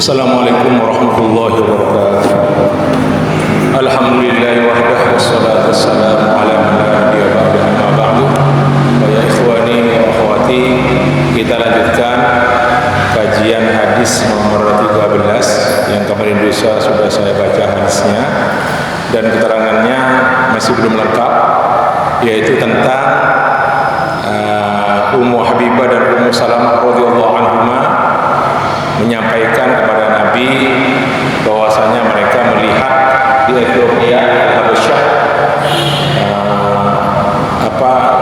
Assalamualaikum warahmatullahi wabarakatuh. Alhamdulillahi wahdah wassalatu wassalamu ala man la nabiyya ba'da amma ba'du. Wa ya ikhwani wa akhwati, kita lanjutkan kajian hadis nomor 13 yang kemarin lusa sudah saya baca hadisnya dan keterangannya masih belum lengkap, yaitu tentang Ummu Habibah dan Ummu Salamah radhiyallahu anhuma menyampaikan kepada Nabi bahwasanya mereka melihat di Ethiopia, Habasyah,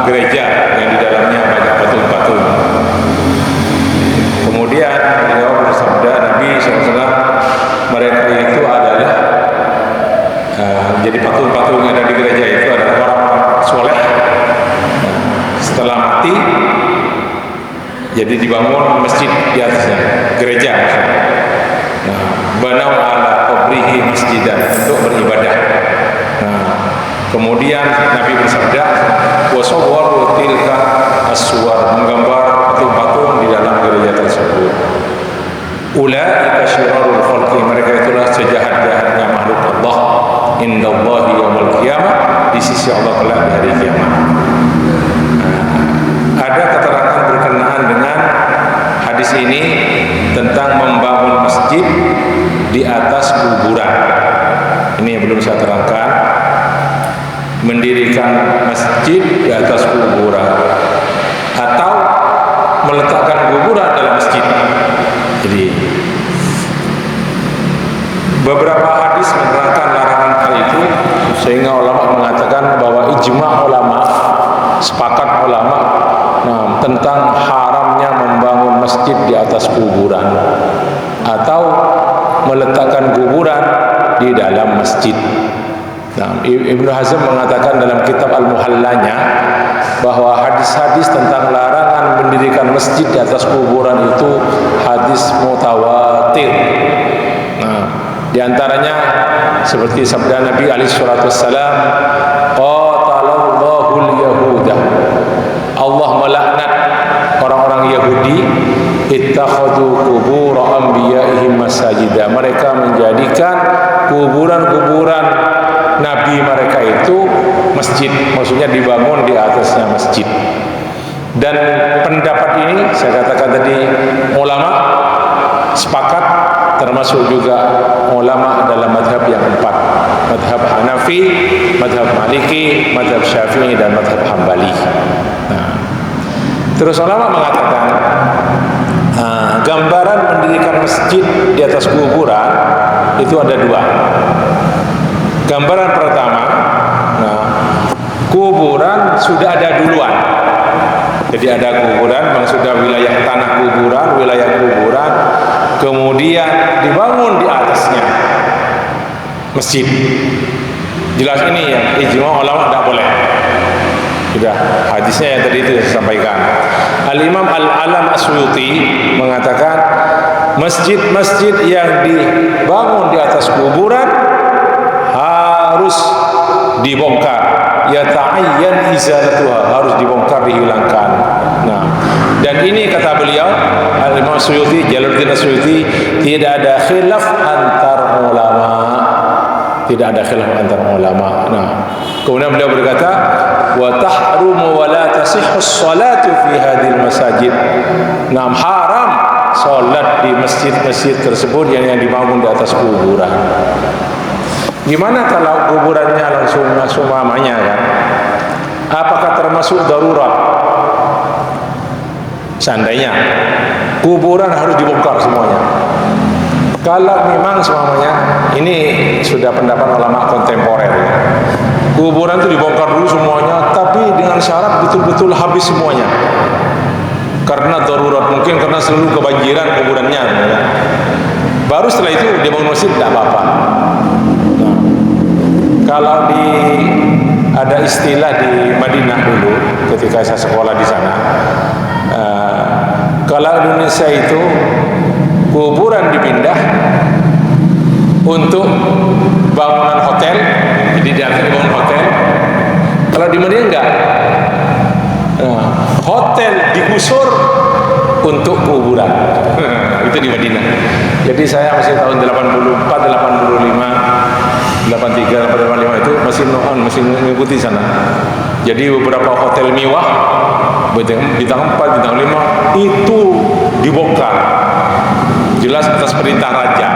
gereja yang di dalamnya banyak patung-patung. Kemudian beliau bersabda, Nabi SAW, mereka itu adalah jadi patung-patung yang ada di gereja itu adalah orang-orang soleh. Setelah mati, jadi dibangun masjid di atasnya, gereja maksudnya. Nah, banau ala qabrihi masjidan, untuk beribadah. Nah, kemudian Nabi bersabda, wa sawwaru tilka as-suwar, menggambar patung-patung di dalam gereja tersebut. Ulaika syirarul khalqi, mereka itulah sejahat-jahatnya makhluk Allah indallahi yaumil qiyamah, di sisi Allah kelak di hari kiamat. Ada keterangan berkenaan dengan hadis ini tentang membangun masjid di atas kuburan. Ini yang belum saya terangkan. Mendirikan masjid di atas kuburan atau meletakkan kuburan dalam masjid. Jadi beberapa hadis menerangkan larangan hal itu, sehingga ulama mengatakan bahwa ijma' ulama, sepakat ulama tentang haramnya membangun masjid di atas kuburan atau meletakkan kuburan di dalam masjid. Nah, Ibnu Hazm mengatakan dalam kitab Al-Muhallanya bahwa hadis-hadis tentang larangan mendirikan masjid di atas kuburan itu hadis mutawatir. Nah, di antaranya seperti sabda Nabi alaihi salatu wassalam, qatalallahu al-yahuda, Allah melaknat orang-orang Yahudi, ittakhadhu qubur anbiya'ihim masajida, mereka menjadikan kuburan-kuburan nabi mereka itu masjid, maksudnya dibangun di atasnya masjid. Dan pendapat ini saya katakan tadi ulama sepakat, termasuk juga ulama dalam madhab yang empat, madhab Hanafi, madhab Maliki, madhab Syafi'i, dan madhab Hambali. Nah, terus ulama mengatakan gambaran mendirikan masjid di atas kuburan itu ada dua. Gambaran pertama, kuburan sudah ada duluan. Jadi ada kuburan, memang sudah wilayah tanah kuburan, wilayah kuburan, kemudian dibangun di atasnya masjid. Jelas ini yang ijma' ulama tidak boleh. Sudah hadisnya yang tadi itu saya sampaikan. Al-Imam Al-Alam As-Suyuti mengatakan masjid-masjid yang dibangun di atas kuburan harus dibongkar, ya ta'ayyan izalatuha, harus dibongkar, dihilangkan. Nah, dan ini kata beliau Al-Imam Suyuti, Jalaluddin As-Suyuti, tidak ada khilaf antar ulama, tidak ada khilaf antar ulama. Nah, kemudian beliau berkata, wa tahrumu wa la tasihhu as-salatu fi hadhil masajid. Nah, haram salat di masjid-masjid tersebut yang dibangun di atas kuburan. Gimana kalau kuburannya langsung masuk mamanya kan? Apakah termasuk darurat? Seandainya kuburan harus dibongkar semuanya. Kalau memang semuanya, ini sudah pendapat ulama kontemporer ya. Kuburan itu dibongkar dulu semuanya, tapi dengan syarat betul-betul habis semuanya. Karena darurat, mungkin karena selalu kebanjiran kuburannya ya. Baru setelah itu dibangun masjid, tidak apa-apa. Kalau ada istilah di Madinah dulu ketika saya sekolah di sana, kalau Indonesia itu kuburan dipindah untuk bangunan hotel, jadi diangkat bangun hotel. Kalau di Madinah enggak, hotel digusur untuk kuburan. Itu di Madinah. Jadi saya masih tahun 84, 85, 83, 85 itu masih mengikuti sana. Jadi beberapa hotel mewah bintang 4, bintang 5 itu dibongkar. Jelas atas perintah raja.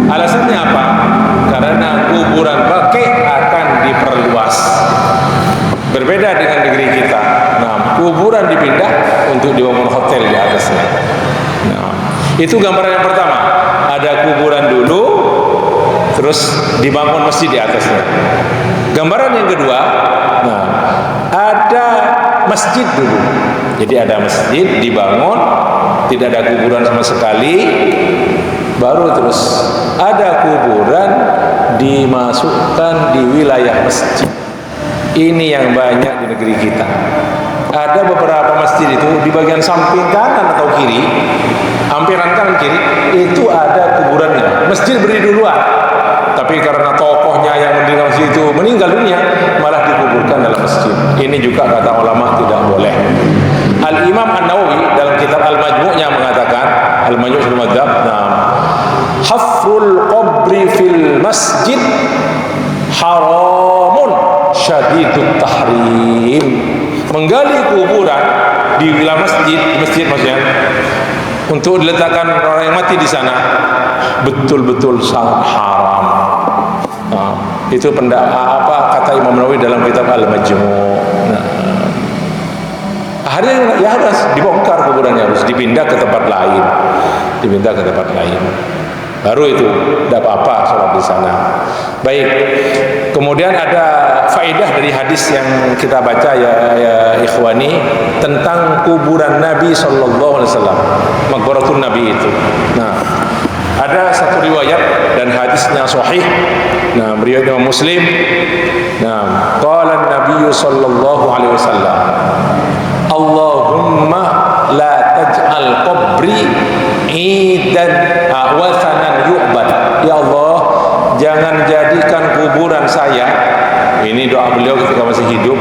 Alasannya apa? Karena kuburan baqi akan diperluas. Berbeda dengan negeri kita. Nah, kuburan dipindah untuk dibangun hotel di atasnya. Nah, itu gambaran yang pertama. Ada kuburan dulu, terus dibangun masjid di atasnya. Gambaran yang kedua, nah, ada masjid dulu. Jadi ada masjid dibangun, tidak ada kuburan sama sekali. Baru terus ada kuburan dimasukkan di wilayah masjid. Ini yang banyak di negeri kita. Ada beberapa masjid itu di bagian samping kanan atau kiri, hampiran kanan kiri, itu ada kuburannya. Masjid berdiri duluan, tapi karena tokohnya yang mendirikan masjid itu meninggal dunia, malah dikuburkan dalam masjid. Ini juga kata ulama tidak boleh. Al-Imam An-Nawawi dalam kitab Al-Majmu'-nya mengatakan, Al-Majmu' fil Madzhab, hafrul qabri fil masjid haramun syadidut tahrim. Menggali kuburan di wilayah masjid maksudnya, untuk diletakkan orang yang mati di sana, betul-betul sangat haram. Nah, itu kata Imam Nawawi dalam kitab Al-Majmu'. Nah, akhirnya ya harus dibongkar kuburannya, harus dipindah ke tempat lain, baru itu tidak apa-apa sholat di sana. Baik, kemudian ada faedah dari hadis yang kita baca ya ikhwani, tentang kuburan Nabi sallallahu alaihi wasallam, maqbaratun Nabi itu. Nah, ada satu riwayat dan hadisnya sahih. Nah, riwayat Imam Muslim. Nah, qala an-nabiy sallallahu alaihi wasallam, Allahumma la taj'al qabri idan wathanan yu'bad. Ya Allah, jangan jadikan kuburan saya, ini doa beliau ketika masih hidup,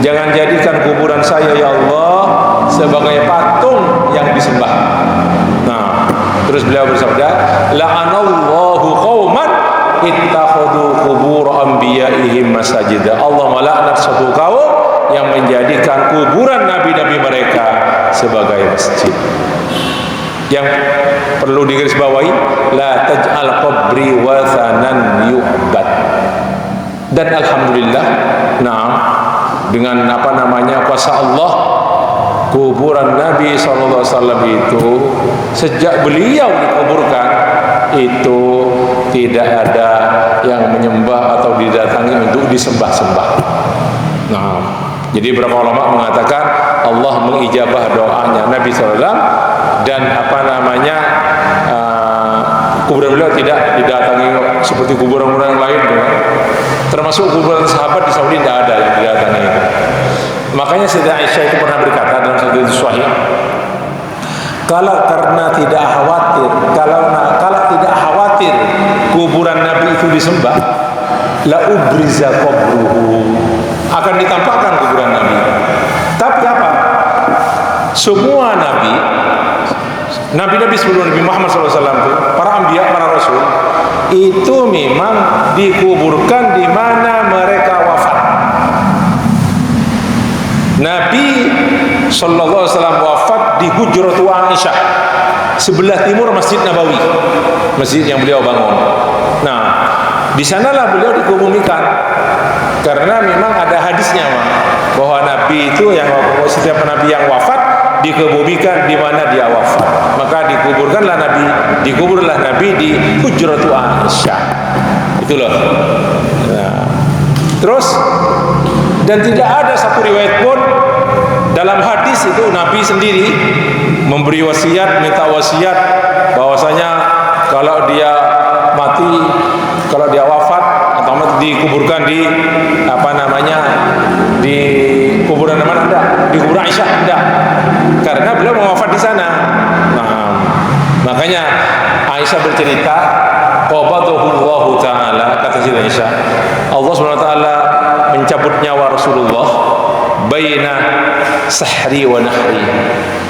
jangan jadikan kuburan saya ya Allah sebagai patung yang disembah. Nah, terus beliau bersabda, la'anallahu qauman ittakhadhu qubur anbiya'ihim masajida. Allah melaknat suatu kaum yang menjadikan kuburan nabi-nabi mereka sebagai masjid. Yang perlu digarisbawahi, la taj'al qabri wathanan yu'bad. Dan alhamdulillah, nah, dengan kuasa Allah, kuburan Nabi SAW itu sejak beliau dikuburkan itu tidak ada yang menyembah atau didatangi untuk disembah-sembah. Nah, jadi beberapa ulama mengatakan Allah mengijabah doanya Nabi SAW, dan kuburan beliau tidak didatangi seperti kuburan-kuburan yang lain, termasuk kuburan sahabat di Saudi tidak ada yang didatangi itu. Makanya Sayyidah Aisyah itu pernah berkata dalam satu hadis sahih, kalau tidak khawatir kuburan Nabi itu disembah, la ubriza qabruhu, akan ditampakkan kuburan Nabi. Tapi apa? Semua Nabi sebelum Nabi Muhammad SAW, para anbiya, para rasul, itu memang dikuburkan di mana mereka wafat. Nabi SAW wafat di Hujratu Aisyah, sebelah timur Masjid Nabawi, masjid yang beliau bangun. Nah, di sanalah beliau dikuburkan, karena memang ada hadisnya bahwa Nabi itu setiap Nabi yang wafat dikuburkan di mana dia wafat. Maka dikuburlah Nabi di Hujratu Aisyah. Itu loh. Nah, terus, dan tidak ada satu riwayat pun dalam hadis itu Nabi sendiri memberi wasiat, minta wasiat bahwasanya kalau dia wafat atau dikuburkan di di kuburan mana? Enggak, di kuburan Aisyah enggak, karena beliau mau wafat di sana. Nah, makanya Aisyah bercerita, qabadahullahu ta'ala, kata Sayyidah Aisyah, Allah Subhanahu wa ta'ala mencabut nyawa Rasulullah baina sahri wa nahri,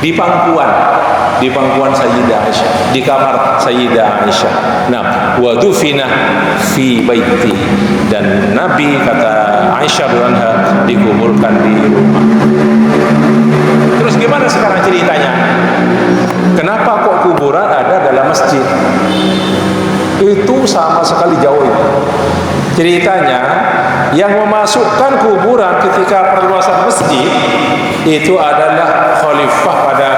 di pangkuan Sayyidah Aisyah, di kamar Sayyidah Aisyah. Nah, wa dufina fi baiti, dan Nabi, kata Aisyah radhiyallahu dikuburkan di rumah. Terus gimana sekarang ceritanya? Kenapa kok kuburan ada dalam masjid? Itu sama sekali jauh itu. Ceritanya, yang memasukkan kuburan ketika perluasan masjid itu adalah khalifah pada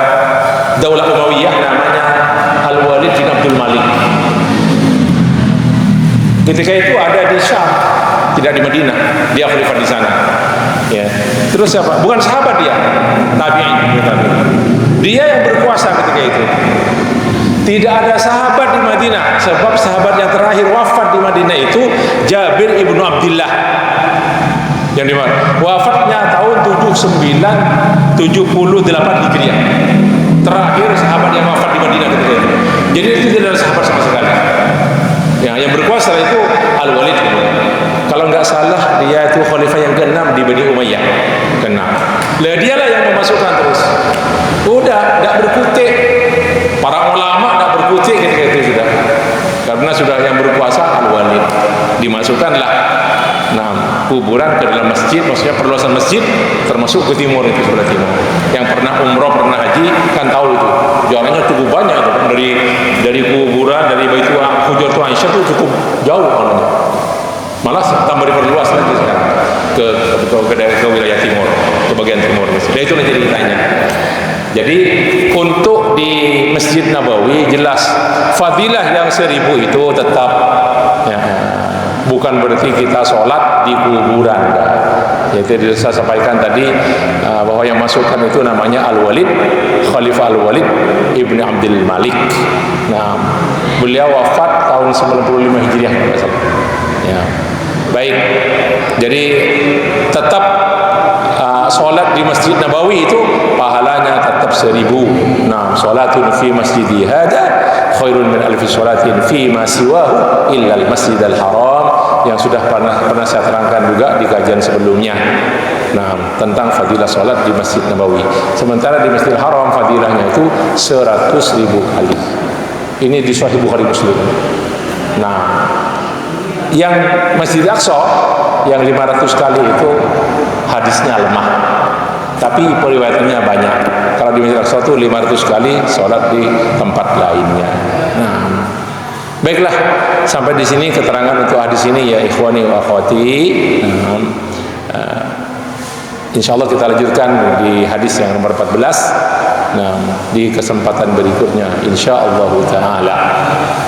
Daulah Umayyah, namanya Al-Walid bin Abdul Malik. Ketika itu ada di Syam, tidak di Madinah. Dia khalifah di sana. Ya. Terus siapa? Bukan sahabat dia, tabi'in. Dia yang berkuasa ketika itu. Tidak ada sahabat di Madinah, sebab sahabat yang terakhir wafat di Madinah itu Jabir ibnu Abdullah, yang dimana wafatnya tahun 78 Hijriah. Terakhir sahabat yang wafat di Madinah ketika itu. Jadi itu tidak ada sahabat sama sekali. Yang berkuasa itu Al-Walid. Kalau nggak salah dia itu khalifah yang ke-6 di Bani Umayyah. Ke-6. Lah dialah yang memasukkan terus. Udah enggak berkutik. Para ulama enggak berkutik ketika itu sudah. Karena sudah yang berkuasa Al-Walid. Dimasukkanlah kuburan ke dalam masjid, maksudnya perluasan masjid termasuk ke timur, itu sebelah timur. Yang pernah umroh, pernah haji kan tahu itu. Jaraknya cukup banyak itu. Dari kuburan, dari Baitul Hujratul Aisyah itu cukup jauh orangnya. Malah tambah diperluas lagi sekarang ke wilayah timur, ke bagian timur. Dan itu jadi ditanya. Jadi untuk di Masjid Nabawi jelas fadilah yang 1000 itu tetap, ya, bukan berarti kita sholat di kuburan. Yaitu saya sampaikan tadi bahwa yang masukkan itu namanya Al-Walid, Khalifah Al-Walid Ibn Abdul Malik. Nah, beliau wafat tahun 95 Hijriah. Ya. Baik, jadi tetap sholat di Masjid Nabawi itu pahalanya tetap 1000. Nah, sholatun fi masjidi hada khairun min alfi sholatin fi ma siwahu illa al-masjidal haram, yang sudah pernah saya terangkan juga di kajian sebelumnya. Nah, tentang fadilah sholat di Masjid Nabawi. Sementara di Masjidil Haram fadilahnya itu 100.000 kali. Ini di Sahih Bukhari Muslim. Nah, yang Masjid Aqsa yang 500 kali itu hadisnya lemah, tapi periwayatannya banyak. Kalau di Masjid Aqsa itu 500 kali sholat di tempat lainnya. Nah, baiklah, sampai di sini keterangan untuk hadis ini ya ikhwani wa akhwati. Insyaallah kita lanjutkan di hadis yang nomor 14. Nah, di kesempatan berikutnya insyaallah taala.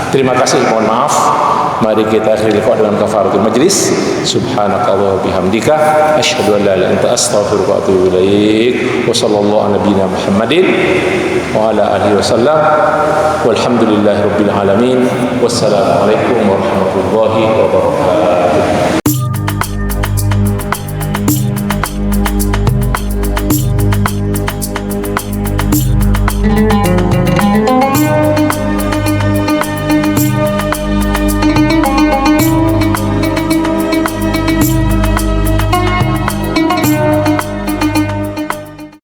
Terima kasih, mohon maaf. Mari kita akhiri liqa dengan kafaratul majlis. Subhanakallah wa bihamdika asyhadu an la ilaha illa anta astaghfiruka wa atubu ilaik. Wa sallallahu ala nabiyyina Muhammadin wa ala alihi wasallam. Walhamdulillahirabbil alamin. Wassalamu alaikum warahmatullahi wabarakatuh.